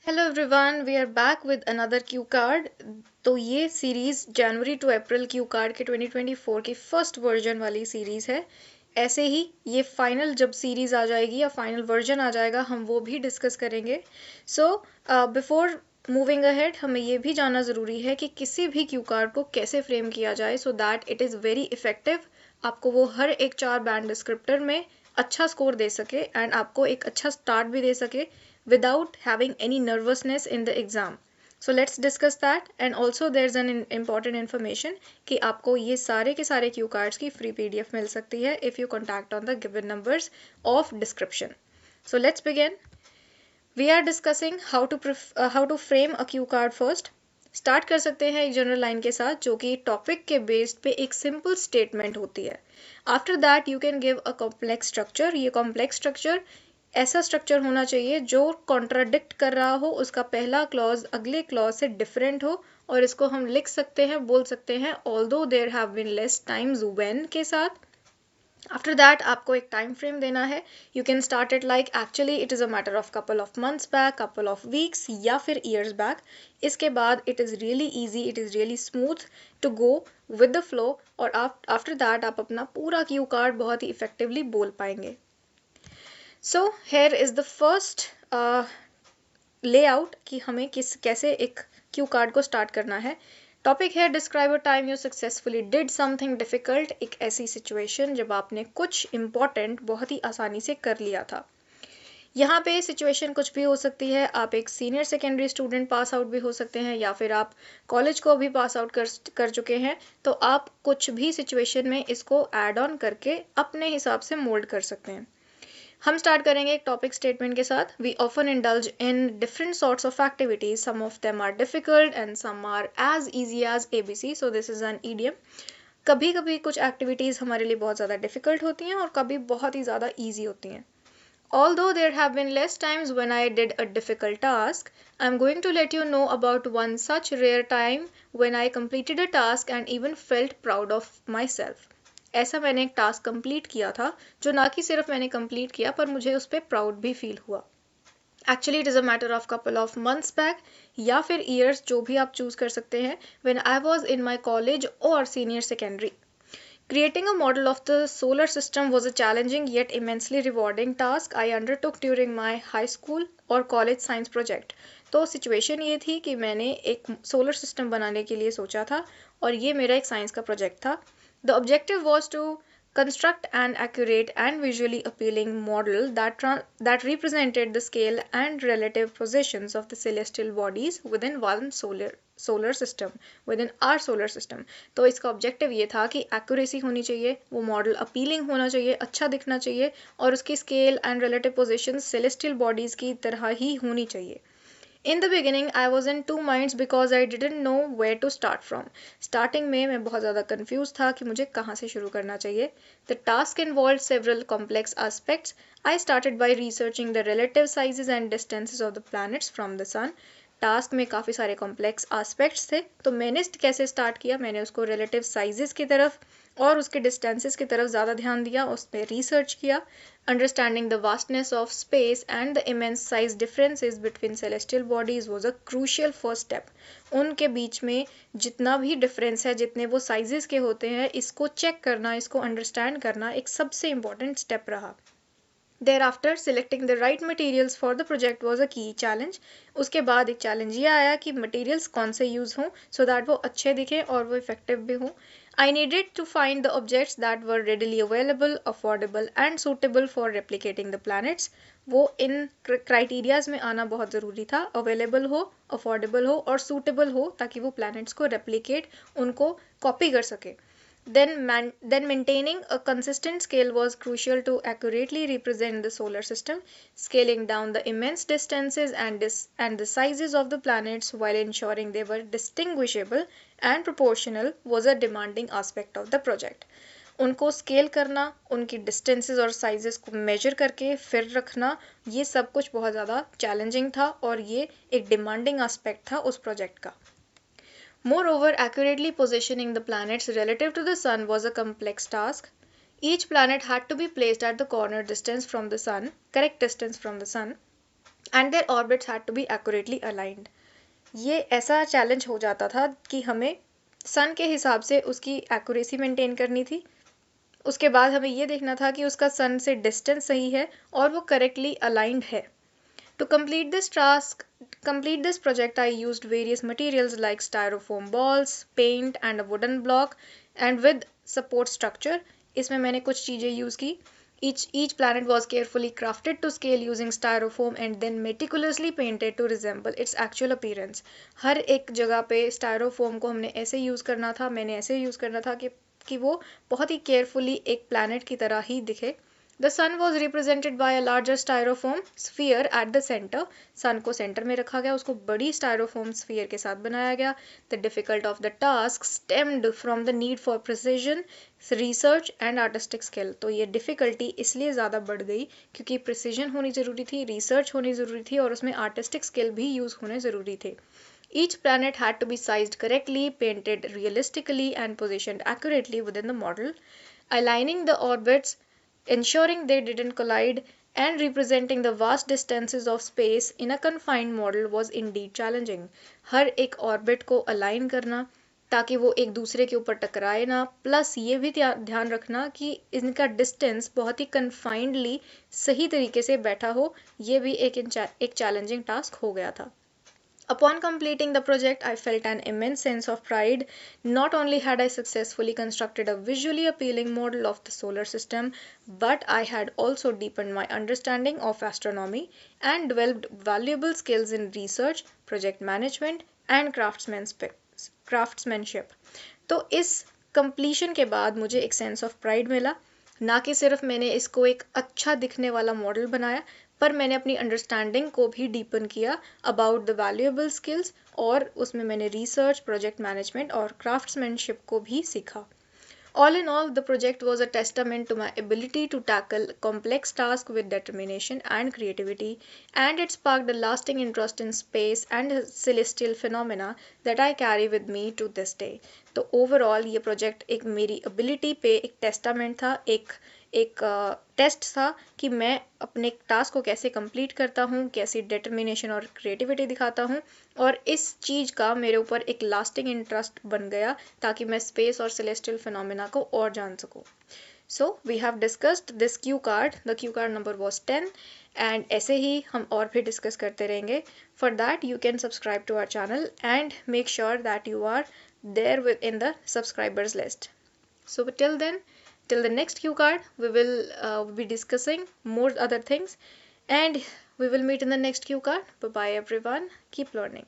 Hello everyone, we are back with another cue card. तो ये series जनवरी to April cue card के 2024 की फर्स्ट वर्जन वाली सीरीज़ है। ऐसे ही ये फाइनल जब सीरीज़ आ जाएगी या फाइनल वर्जन आ जाएगा हम वो भी डिस्कस करेंगे। सो बिफोर मूविंग अहेड हमें ये भी जानना ज़रूरी है कि किसी भी क्यू कार्ड को कैसे फ्रेम किया जाए so that it is very effective. आपको वो हर एक 4 बैंड डिस्क्रिप्टर में अच्छा स्कोर दे सके एंड आपको एक अच्छा स्टार्ट भी दे सके without having any nervousness in the exam. So let's discuss that, and also there's an important information कि आपको ये सारे के सारे क्यू कार्ड्स की फ्री पीडीएफ मिल सकती है if you contact on the given numbers of description. So let's begin. We are discussing how to frame a cue card first. Start कर सकते हैं एक जनरल लाइन के साथ जो कि टॉपिक के बेस्ड पे एक सिंपल स्टेटमेंट होती है। After that you can give a complex structure. ये कॉम्प्लेक्स स्ट्रक्चर ऐसा स्ट्रक्चर होना चाहिए जो कॉन्ट्राडिक्ट कर रहा हो, उसका पहला क्लॉज अगले क्लॉज से डिफरेंट हो, और इसको हम लिख सकते हैं, बोल सकते हैं although there have been less times when के साथ। आफ्टर दैट आपको एक टाइम फ्रेम देना है। You can start it like actually it is a matter of couple of months back, couple of weeks या फिर ईयर्स बैक। इसके बाद it is really easy, it is really smooth to go with the flow, और after that आप अपना पूरा Q card बहुत ही effectively बोल पाएंगे। So here is the first layout कि हमें कैसे एक क्यू कार्ड को स्टार्ट करना है। टॉपिक है describe a time you successfully did something difficult. एक ऐसी सिचुएशन जब आपने कुछ इम्पॉर्टेंट बहुत ही आसानी से कर लिया था। यहाँ पे सिचुएशन कुछ भी हो सकती है। आप एक senior secondary student pass out भी हो सकते हैं, या फिर आप कॉलेज को भी पास आउट कर चुके हैं। तो आप कुछ भी सिचुएशन में इसको ऐड ऑन करके अपने हिसाब से मोल्ड कर सकते हैं। हम स्टार्ट करेंगे एक टॉपिक स्टेटमेंट के साथ। We often indulge in different sorts of activities, some of them are difficult and some are as easy as ABC, so this is an idiom. कभी कभी कुछ एक्टिविटीज़ हमारे लिए बहुत ज़्यादा डिफिकल्ट होती हैं और कभी बहुत ही ज़्यादा ईजी होती हैं। Although there have been less times when I did a difficult task, I'm going to let you know about one such rare time when I completed a task and even felt proud of myself. ऐसा मैंने एक task complete किया था जो ना कि सिर्फ मैंने कंप्लीट किया पर मुझे उस पर प्राउड भी फील हुआ। Actually it is a matter of couple of months back या फिर ईयर्स, जो भी आप चूज कर सकते हैं, when I was in my college or senior secondary. Creating a model of the solar system was a challenging yet immensely rewarding task I undertook during my high school or college science project. तो situation ये थी कि मैंने एक solar system बनाने के लिए सोचा था और ये मेरा एक साइंस का प्रोजेक्ट था। The objective was to construct an accurate and visually appealing model that represented the scale and relative positions of the celestial bodies within one solar system, within our solar system. तो इसका objective ये था कि accuracy होनी चाहिए, वो model appealing होना चाहिए, अच्छा दिखना चाहिए, और उसकी scale and relative position celestial bodies की तरह ही होनी चाहिए। In the beginning, I was in two minds because I didn't know where to start from. Starting में मैं बहुत ज़्यादा confused था कि मुझे कहाँ से शुरू करना चाहिए. The task involved several complex aspects. I started by researching the relative sizes and distances of the planets from the sun. Task में काफ़ी सारे कॉम्प्लेक्स आस्पेक्ट्स थे, तो मैंने कैसे स्टार्ट किया, मैंने उसको रिलेटिव साइजेस की तरफ और उसके डिस्टेंसेस की तरफ ज़्यादा ध्यान दिया, उस पर रिसर्च किया। Understanding the vastness of space and the immense size differences between celestial bodies was a crucial first step. उनके बीच में जितना भी डिफरेंस है, जितने वो साइजेस के होते हैं, इसको चेक करना, इसको अंडरस्टैंड करना एक सबसे इम्पॉर्टेंट स्टेप रहा। Thereafter, selecting the right materials for the project was a key challenge. उसके बाद एक चैलेंज ये आया कि मटेरियल्स कौन से यूज़ हों सो दैट वो अच्छे दिखें और वो इफेक्टिव भी हों। I needed to find the objects that were readily available, affordable and suitable for replicating the planets. वो इन क्राइटेरियाज में आना बहुत ज़रूरी था, अवेलेबल हो, अफोर्डेबल हो और सूटेबल हो, ताकि वो प्लैनेट्स को रेप्लिकेट, उनको कॉपी कर सके। Then maintaining a consistent scale was crucial to accurately represent the solar system. Scaling down the immense distances and the sizes of the planets while ensuring they were distinguishable and proportional was a demanding aspect of the project. उनको scale करना, उनकी distances और sizes को major करके फिर रखना, ये सब कुछ बहुत ज़्यादा चैलेंजिंग था और ये एक डिमांडिंग एस्पेक्ट था उस प्रोजेक्ट का। Moreover, accurately positioning the planets relative to the Sun was a complex task. Each planet had to be placed at the correct distance from the Sun, and their orbits had to be accurately aligned. ये ऐसा challenge हो जाता था कि हमें सन के हिसाब से उसकी एक्यूरेसी मेंटेन करनी थी। उसके बाद हमें ये देखना था कि उसका सन से डिस्टेंस सही है और वो करेक्टली अलाइंड है। To complete this project, I used various materials like styrofoam balls, paint, and a wooden block, and with support structure. इसमें मैंने कुछ चीज़ें यूज़ की। Each planet was carefully crafted to scale using styrofoam and then meticulously painted to resemble its actual appearance. हर एक जगह पे styrofoam को हमने ऐसे यूज़ करना था, मैंने ऐसे यूज़ करना था कि वो बहुत ही केयरफुली एक प्लैनेट की तरह ही दिखे। The sun was represented by a larger styrofoam sphere at the center. सन को सेंटर में रखा गया, उसको बड़ी styrofoam sphere के साथ बनाया गया। The difficult of the task stemmed from the need for precision, research and artistic skill. तो ये difficulty इसलिए ज़्यादा बढ़ गई क्योंकि precision होनी ज़रूरी थी, research होनी ज़रूरी थी और उसमें artistic skill भी use होने ज़रूरी थे। Each planet had to be sized correctly, painted realistically and positioned accurately within the model. Aligning the orbits, ensuring they didn't collide, and representing the vast distances of space in a confined model was indeed challenging. हर एक orbit को align करना ताकि वो एक दूसरे के ऊपर टकराए ना, प्लस ये भी ध्यान रखना कि इनका डिस्टेंस बहुत ही कन्फाइंडली सही तरीके से बैठा हो, ये भी एक चैलेंजिंग टास्क हो गया था। Upon completing the project, I felt an immense sense of pride. Not only had I successfully constructed a visually appealing model of the solar system, but I had also deepened my understanding of astronomy and developed valuable skills in research, project management, and craftsmanship. तो इस completion के बाद मुझे एक sense of pride मिला। ना कि सिर्फ मैंने इसको एक अच्छा दिखने वाला मॉडल बनाया, पर मैंने अपनी अंडरस्टैंडिंग को भी डीपन किया अबाउट द वैल्यूएबल स्किल्स और उसमें मैंने रिसर्च, प्रोजेक्ट मैनेजमेंट और क्राफ्ट्समैनशिप को भी सीखा। All in all, the project was a testament to my ability to tackle complex tasks with determination and creativity, and it sparked a lasting interest in space and celestial phenomena that I carry with me to this day. तो overall ये project एक मेरी ability पे एक testament था, एक test था कि मैं अपने टास्क को कैसे कंप्लीट करता हूँ, कैसी डिटर्मिनेशन और क्रिएटिविटी दिखाता हूँ, और इस चीज़ का मेरे ऊपर एक लास्टिंग इंटरेस्ट बन गया ताकि मैं स्पेस और सेलेस्टियल फिनोमेना को और जान सकूँ। So we have discussed this Q card, the Q card number was 10, and ऐसे ही हम और भी डिस्कस करते रहेंगे। For that you can subscribe to our channel and make sure that you are there within the subscribers list. So till the next cue card, we will be discussing more other things, and we will meet in the next cue card. Bye bye everyone. Keep learning.